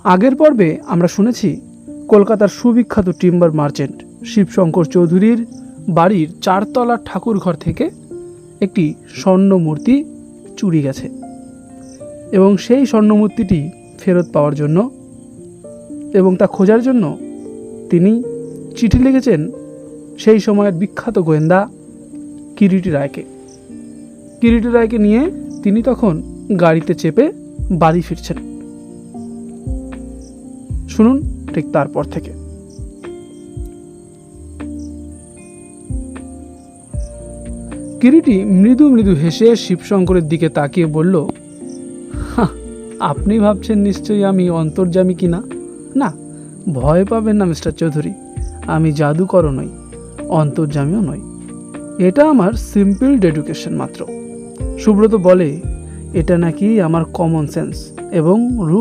আগের পর্বে আমরা শুনেছি কলকাতার সুবিখ্যাত টিম্বার মার্চেন্ট শিবশঙ্কর চৌধুরীর বাড়ির 4 তলার ঠাকুর ঘর থেকে একটি স্বর্ণ মূর্তি চুরি গেছে এবং সেই স্বর্ণ মূর্তিটি ফেরত পাওয়ার জন্য এবং তা খোঁজার জন্য তিনি চিঠি লিখেছেন সেই সময়ের বিখ্যাত গোয়েন্দা কিরিটি রায়কে। কিরিটি রায়কে নিয়ে তিনি তখন গাড়িতে চেপে বাড়ি ফিরছেন। শুনুন ঠিক তারপর থেকে। কিরিটি মৃদু মৃদু হেসে শিবশঙ্করের দিকে তাকিয়ে বলল, আপনি ভাবছেন নিশ্চয়ই আমি অন্তর্যামী কিনা? না, ভয় পাবেন না মিস্টার চৌধুরী, আমি জাদুকরও নই, অন্তর্যামীও নই। এটা আমার সিম্পল ডেডুকেশন মাত্র। সুব্রত বলে এটা নাকি আমার কমন সেন্স এবং রুল